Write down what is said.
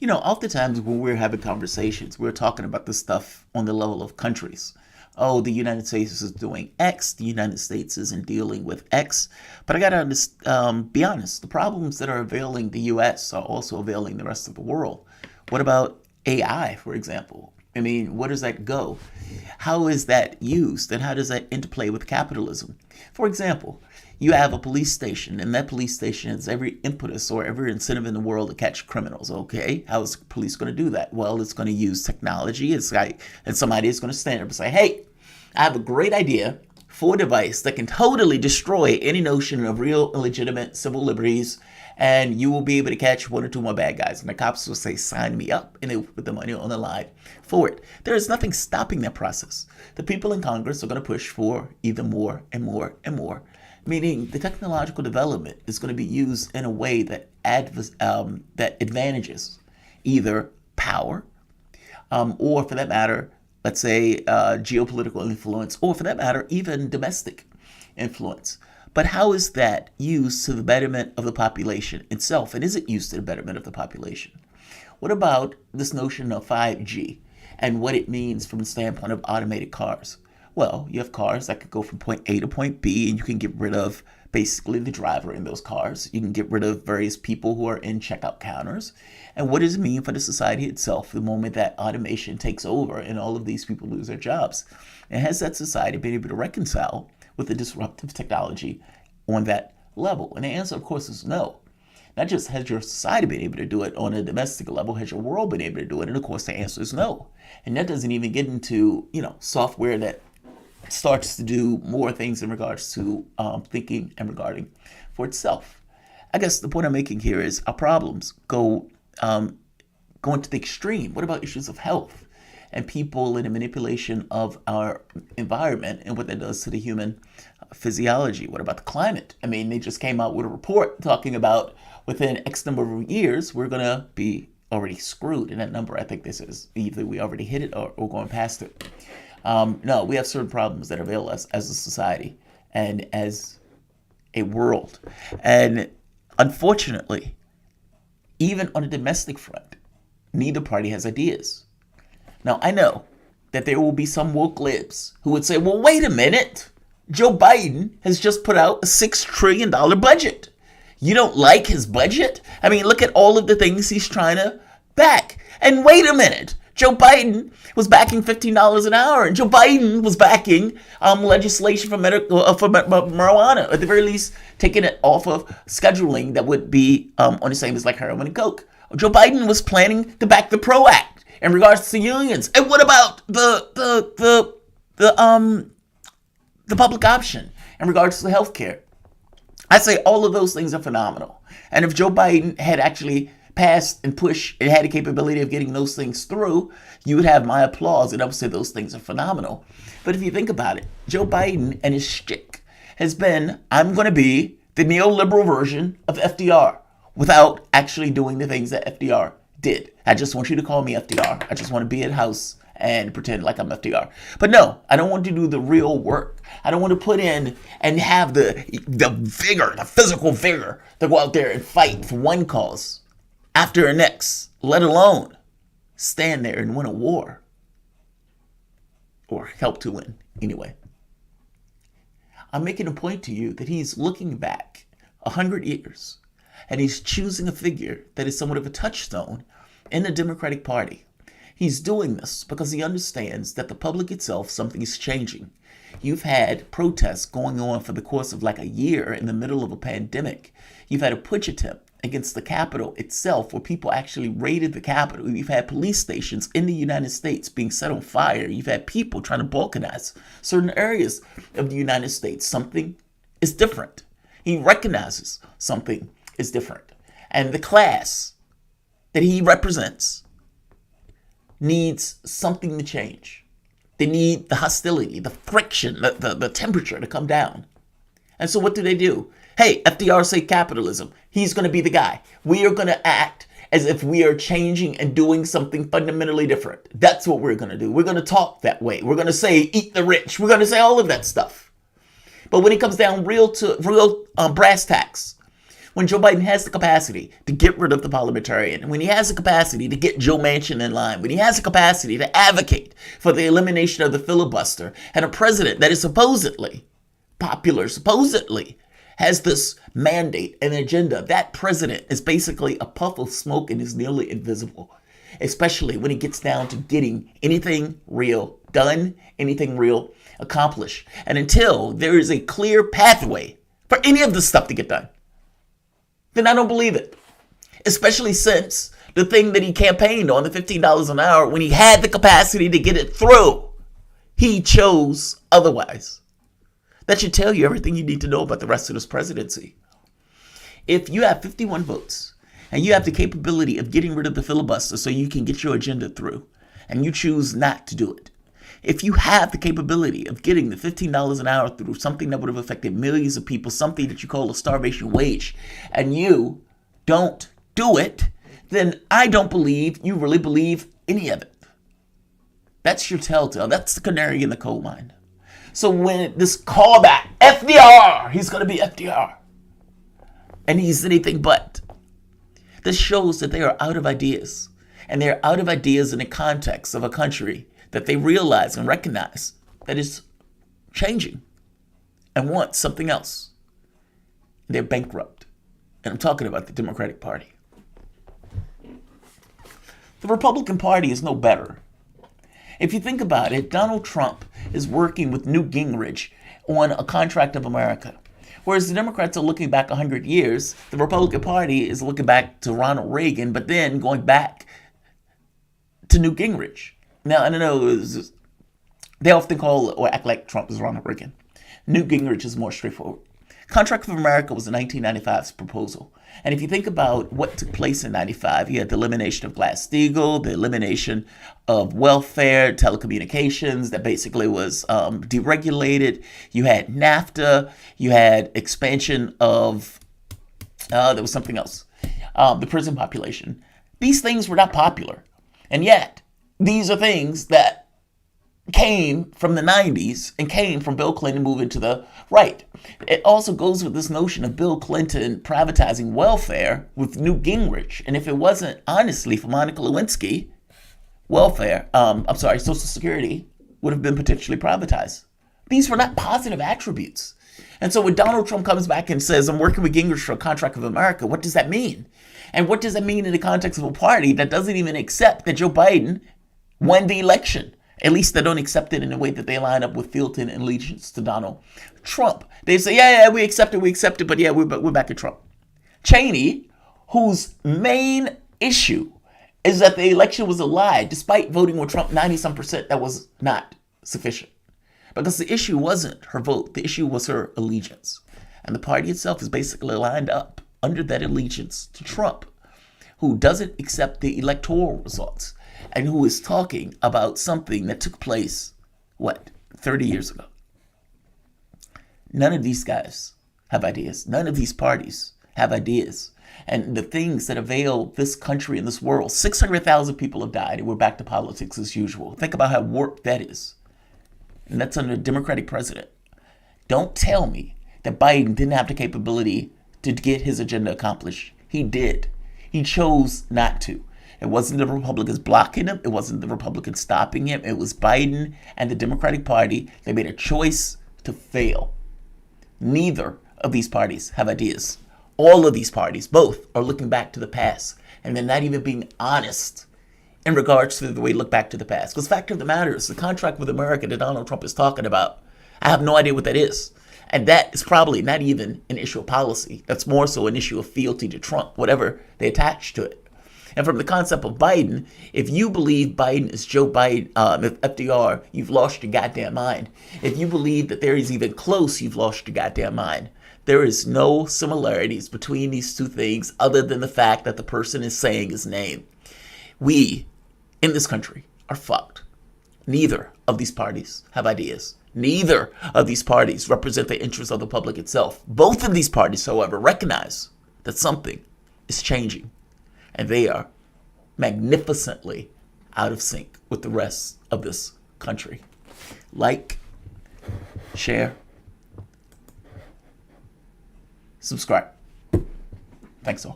Oftentimes when we're having conversations, we're talking about this stuff on the level of countries. Oh, the United States is doing X, the United States isn't dealing with X. But I gotta be honest, the problems that are availing the US are also availing the rest of the world. What about AI, for example? I mean, where does that go? How is that used, and how does that interplay with capitalism? For example, you have a police station, and that police station has every impetus or every incentive in the world to catch criminals. Okay, how is the police going to do that? Well, it's going to use technology. It's like, and somebody is going to stand up and say, "Hey, I have a great idea for a device that can totally destroy any notion of real and legitimate civil liberties, and you will be able to catch one or two more bad guys." And the cops will say, "Sign me up," and they will put the money on the line for it. There is nothing stopping that process. The people in Congress are going to push for even more and more and more, meaning the technological development is going to be used in a way that that advantages either power, or for that matter, let's say geopolitical influence, or for that matter, even domestic influence. But how is that used to the betterment of the population itself? And is it used to the betterment of the population? What about this notion of 5G and what it means from the standpoint of automated cars? Well, you have cars that could go from point A to point B, and you can get rid of basically the driver in those cars. You can get rid of various people who are in checkout counters. And what does it mean for the society itself the moment that automation takes over and all of these people lose their jobs? And has that society been able to reconcile with the disruptive technology on that level? And the answer, of course, is no. Not just has your society been able to do it on a domestic level, has your world been able to do it? And of course, the answer is no. And that doesn't even get into, software that starts to do more things in regards to thinking and regarding for itself. I guess the point I'm making here is our problems going to the extreme. What about issues of health and people and the manipulation of our environment and what that does to the human physiology? What about the climate? I mean, they just came out with a report talking about within X number of years, we're going to be already screwed. And that number, I think this is either we already hit it or going past it. No, we have certain problems that avail us as a society and as a world. And unfortunately, even on a domestic front, neither party has ideas. Now, I know that there will be some woke libs who would say, well, wait a minute. Joe Biden has just put out a $6 trillion budget. You don't like his budget? I mean, look at all of the things he's trying to back. And wait a minute. Joe Biden was backing $15 an hour, and Joe Biden was backing legislation for marijuana, at the very least, taking it off of scheduling that would be on the same as like heroin and coke. Joe Biden was planning to back the PRO Act in regards to unions. And what about the public option in regards to health care? I say all of those things are phenomenal. And if Joe Biden had actually passed and pushed and had the capability of getting those things through, you would have my applause, and I would say those things are phenomenal. But if you think about it, Joe Biden and his shtick has been, I'm going to be the neoliberal version of FDR without actually doing the things that FDR did. I just want you to call me FDR. I just want to be at house and pretend like I'm FDR. But no, I don't want to do the real work. I don't want to put in and have the vigor, the physical vigor to go out there and fight for one cause after the next, let alone stand there and win a war. Or help to win, anyway. I'm making a point to you that he's looking back 100 years and he's choosing a figure that is somewhat of a touchstone in the Democratic Party. He's doing this because he understands that the public itself, something is changing. You've had protests going on for the course of like a year in the middle of a pandemic. You've had a putsch attempt against the Capitol itself where people actually raided the Capitol. You've had police stations in the United States being set on fire. You've had people trying to balkanize certain areas of the United States. Something is different. He recognizes something is different. And the class that he represents needs something to change. They need the hostility, the friction, the temperature to come down. And so what do? Hey, FDR say capitalism. He's going to be the guy. We are going to act as if we are changing and doing something fundamentally different. That's what we're going to do. We're going to talk that way. We're going to say, eat the rich. We're going to say all of that stuff. But when it comes down real brass tacks, When Joe Biden has the capacity to get rid of the parliamentarian, when he has the capacity to get Joe Manchin in line, when he has the capacity to advocate for the elimination of the filibuster, and a president that is supposedly popular, supposedly has this mandate and agenda, that president is basically a puff of smoke and is nearly invisible, especially when it gets down to getting anything real done, anything real accomplished. And until there is a clear pathway for any of this stuff to get done, then I don't believe it. Especially since the thing that he campaigned on, the $15 an hour, when he had the capacity to get it through, he chose otherwise. That should tell you everything you need to know about the rest of this presidency. If you have 51 votes and you have the capability of getting rid of the filibuster so you can get your agenda through, and you choose not to do it, if you have the capability of getting the $15 an hour through, something that would have affected millions of people, something that you call a starvation wage, and you don't do it, then I don't believe you really believe any of it. That's your telltale. That's the canary in the coal mine. So when this callback, FDR, he's going to be FDR, and he's anything but, this shows that they are out of ideas. And they're out of ideas in the context of a country that they realize and recognize that is changing and wants something else. They're bankrupt. And I'm talking about the Democratic Party. The Republican Party is no better. If you think about it, Donald Trump is working with Newt Gingrich on a contract of America. Whereas the Democrats are looking back 100 years, the Republican Party is looking back to Ronald Reagan, but then going back to Newt Gingrich. Now, I don't know, they often call or act like Trump is Ronald Reagan. Newt Gingrich is more straightforward. Contract of America was a 1995's proposal. And if you think about what took place in 95, you had the elimination of Glass-Steagall, the elimination of welfare, telecommunications that basically was deregulated. You had NAFTA. You had expansion of, there was something else, the prison population. These things were not popular. And yet, these are things that came from the 90s and came from Bill Clinton moving to the right. It also goes with this notion of Bill Clinton privatizing welfare with Newt Gingrich. And if it wasn't, honestly, for Monica Lewinsky, Social Security would have been potentially privatized. These were not positive attributes. And so when Donald Trump comes back and says, I'm working with Gingrich for a contract of America, what does that mean? And what does that mean in the context of a party that doesn't even accept that Joe Biden won the election? At least they don't accept it in a way that they line up with fealty and allegiance to Donald Trump. They say, yeah, we accept it, but yeah, we're back at Trump. Cheney, whose main issue is that the election was a lie, despite voting with Trump 90-some%, that was not sufficient. Because the issue wasn't her vote, the issue was her allegiance. And the party itself is basically lined up under that allegiance to Trump, who doesn't accept the electoral results, and who is talking about something that took place, 30 years ago. None of these guys have ideas. None of these parties have ideas. And the things that avail this country and this world, 600,000 people have died, and we're back to politics as usual. Think about how warped that is. And that's under a Democratic president. Don't tell me that Biden didn't have the capability to get his agenda accomplished. He did. He chose not to. It wasn't the Republicans blocking him. It wasn't the Republicans stopping him. It was Biden and the Democratic Party. They made a choice to fail. Neither of these parties have ideas. All of these parties, both, are looking back to the past. And they're not even being honest in regards to the way they look back to the past. Because the fact of the matter is, the contract with America that Donald Trump is talking about, I have no idea what that is. And that is probably not even an issue of policy. That's more so an issue of fealty to Trump, whatever they attach to it. And from the concept of Biden, if you believe Biden is Joe Biden, FDR, you've lost your goddamn mind. If you believe that there is even close, you've lost your goddamn mind. There is no similarities between these two things other than the fact that the person is saying his name. We, in this country, are fucked. Neither of these parties have ideas. Neither of these parties represent the interests of the public itself. Both of these parties, however, recognize that something is changing. And they are magnificently out of sync with the rest of this country. Like, share, subscribe. Thanks all.